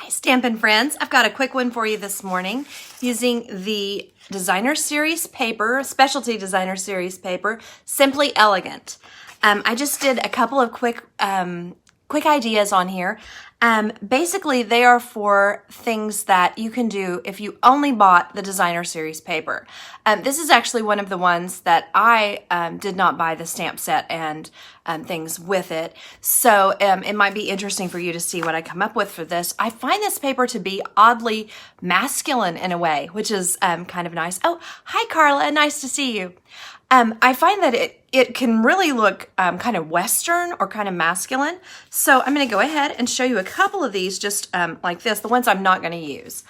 Hi Stampin' friends, I've got a quick one for you this morning using the Designer Series paper, Specialty Designer Series paper, Simply Elegant. I just did a couple of quick ideas on here. Basically, they are for things that you can do if you only bought the Designer Series paper. This is actually one of the ones that I did not buy the stamp set and things with it. So it might be interesting for you to see what I come up with for this. I find this paper to be oddly masculine in a way, which is kind of nice. Oh, hi Carla, nice to see you. I find that it can really look kind of Western or kind of masculine. So I'm going to go ahead and show you a couple of these just like this, the ones I'm not going to use.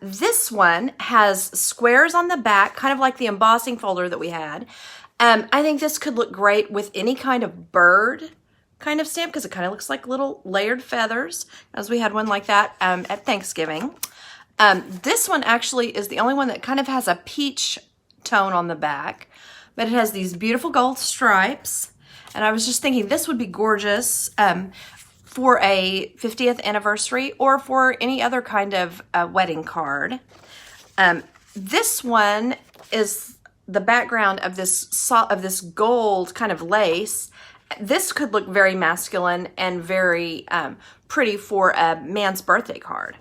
This one has squares on the back, kind of like the embossing folder that we had. I think this could look great with any kind of bird kind of stamp because it kind of looks like little layered feathers, as we had one like that at Thanksgiving. This one actually is the only one that kind of has a peach tone on the back, but it has these beautiful gold stripes. And I was just thinking this would be gorgeous for a 50th anniversary or for any other kind of wedding card. This one is the background of this gold kind of lace. This could look very masculine and very pretty for a man's birthday card.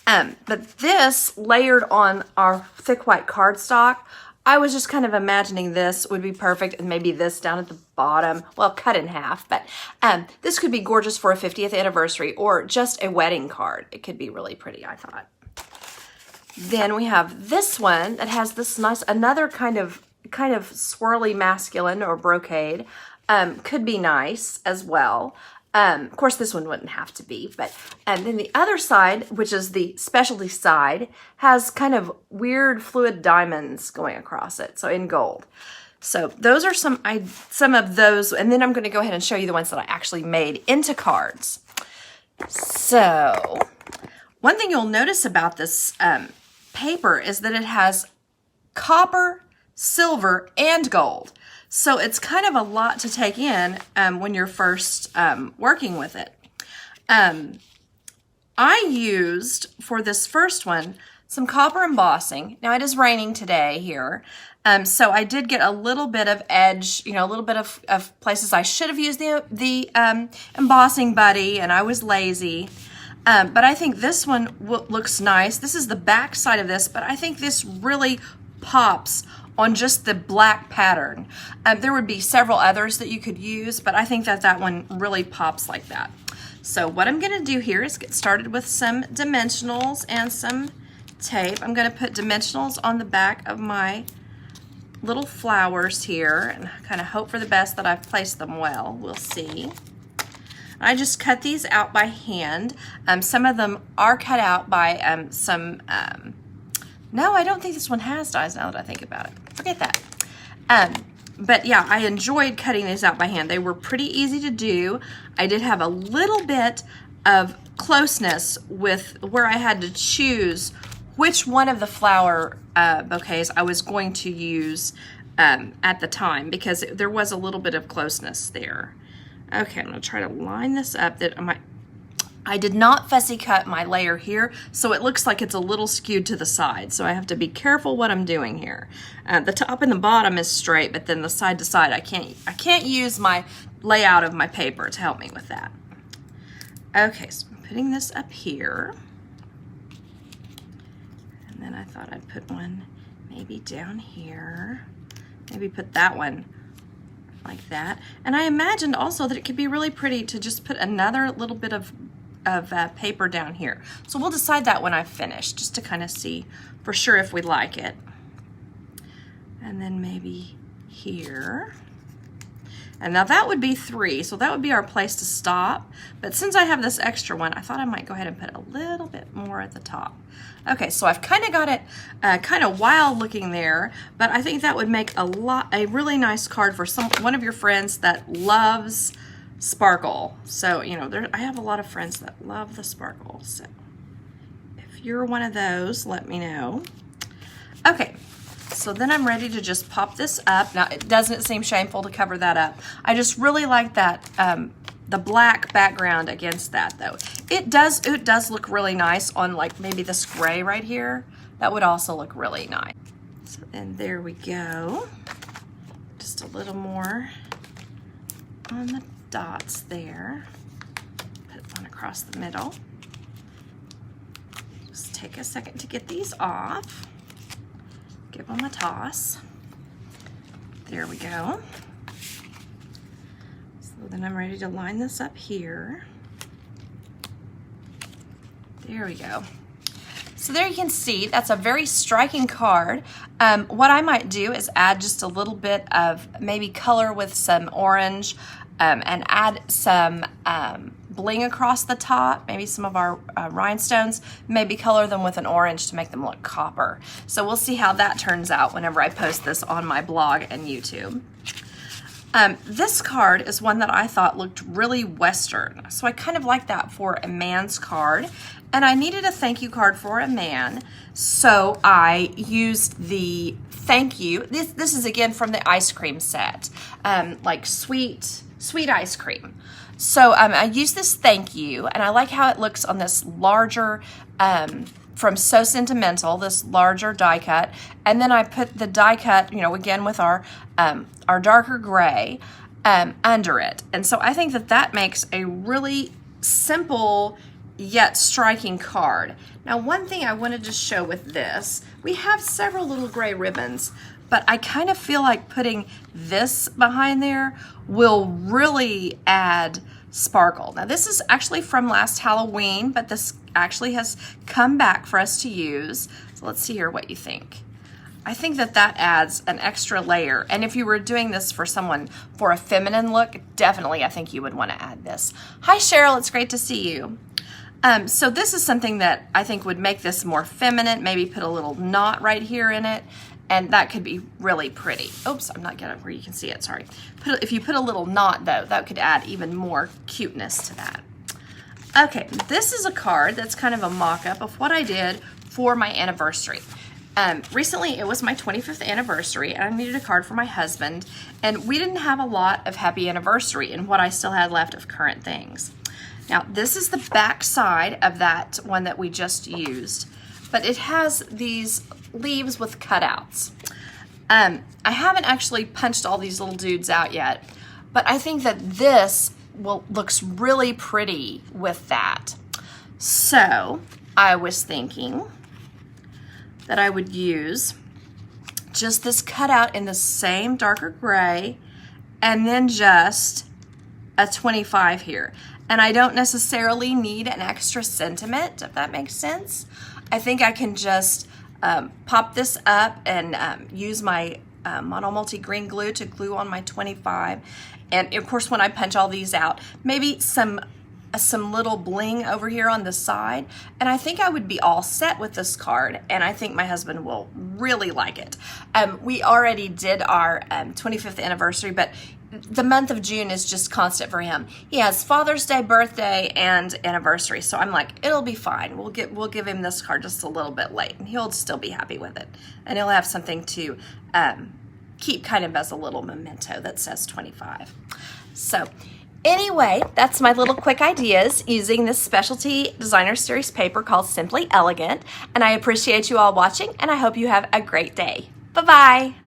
But this layered on our thick white cardstock, I was just kind of imagining this would be perfect, and maybe this down at the bottom, well, cut in half, but this could be gorgeous for a 50th anniversary or just a wedding card. It could be really pretty, I thought. Then we have this one that has this nice, another kind of swirly masculine or brocade. Could be nice as well. Of course, this one wouldn't have to be, but then the other side, which is the specialty side, has kind of weird fluid diamonds going across it, so in gold. So those are some of those, and then I'm going to go ahead and show you the ones that I actually made into cards. So one thing you'll notice about this paper is that it has copper, silver, and gold. So it's kind of a lot to take in when you're first working with it. I used, for this first one, some copper embossing. Now it is raining today here, so I did get a little bit of edge, a little bit of places I should have used the embossing buddy, and I was lazy. But I think this one looks nice. This is the back side of this, but I think this really pops on just the black pattern. There would be several others that you could use, but I think that one really pops like that. So what I'm gonna do here is get started with some dimensionals and some tape. I'm gonna put dimensionals on the back of my little flowers here and kind of hope for the best that I've placed them well. We'll see. I just cut these out by hand. Some of them are cut out by no, I don't think this one has dies now that I think about it. Forget that. But yeah, I enjoyed cutting these out by hand. They were pretty easy to do. I did have a little bit of closeness with where I had to choose which one of the flower bouquets I was going to use at the time, because there was a little bit of closeness there. Okay, I'm gonna try to line this up. I did not fussy cut my layer here, so it looks like it's a little skewed to the side. So I have to be careful what I'm doing here. The top and the bottom is straight, but then the side to side, I can't use my layout of my paper to help me with that. Okay, so I'm putting this up here. And then I thought I'd put one maybe down here. Maybe put that one like that. And I imagined also that it could be really pretty to just put another little bit of paper down here. So we'll decide that when I've finished, just to kind of see for sure if we like it. And then maybe here. And now that would be 3, so that would be our place to stop. But since I have this extra one, I thought I might go ahead and put a little bit more at the top. Okay, so I've kind of got it kind of wild looking there, but I think that would make a really nice card for one of your friends that loves sparkle. So, I have a lot of friends that love the sparkle. So if you're one of those, let me know. Okay, so then I'm ready to just pop this up. Now, doesn't it seem shameful to cover that up? I just really like that, the black background against that though. it does look really nice on like maybe this gray right here. That would also look really nice. So then there we go. Just a little more on the dots there. Put one across the middle. Just take a second to get these off. Give them a toss. There we go. So then I'm ready to line this up here. There we go. So there you can see, that's a very striking card. What I might do is add just a little bit of maybe color with some orange and add some bling across the top, maybe some of our rhinestones, maybe color them with an orange to make them look copper. So we'll see how that turns out whenever I post this on my blog and YouTube. This card is one that I thought looked really Western. So I kind of like that for a man's card. And I needed a thank you card for a man. So I used the thank you. This is again from the ice cream set, like sweet ice cream. So I used this thank you, and I like how it looks on this larger, from So Sentimental, this larger die cut. And then I put the die cut, you know, again with our darker gray under it. And so I think that that makes a really simple yet striking card. Now, one thing I wanted to show with this, we have several little gray ribbons, but I kind of feel like putting this behind there will really add sparkle. Now, this is actually from last Halloween, but this actually has come back for us to use. So let's see here what you think. I think that that adds an extra layer. And if you were doing this for someone for a feminine look, definitely I think you would want to add this. Hi, Cheryl, it's great to see you. So this is something that I think would make this more feminine, maybe put a little knot right here in it, and that could be really pretty. Oops, I'm not getting where you can see it, sorry. If you put a little knot though, that could add even more cuteness to that. Okay, this is a card that's kind of a mock-up of what I did for my anniversary. Recently, it was my 25th anniversary, and I needed a card for my husband, and we didn't have a lot of happy anniversary in what I still had left of current things. Now, this is the back side of that one that we just used, but it has these leaves with cutouts. I haven't actually punched all these little dudes out yet, but I think that this looks really pretty with that. So I was thinking that I would use just this cutout in the same darker gray and then just a 25 here. And I don't necessarily need an extra sentiment, if that makes sense. I think I can just pop this up and use my Mono Multi Green Glue to glue on my 25. And of course, when I punch all these out, maybe some little bling over here on the side. And I think I would be all set with this card. And I think my husband will really like it. We already did our 25th anniversary, but the month of June is just constant for him. He has Father's Day, birthday, and anniversary. So I'm like, it'll be fine. We'll give him this card just a little bit late, and he'll still be happy with it. And he'll have something to keep kind of as a little memento that says 25. So anyway, that's my little quick ideas using this specialty designer series paper called Simply Elegant. And I appreciate you all watching, and I hope you have a great day. Bye-bye.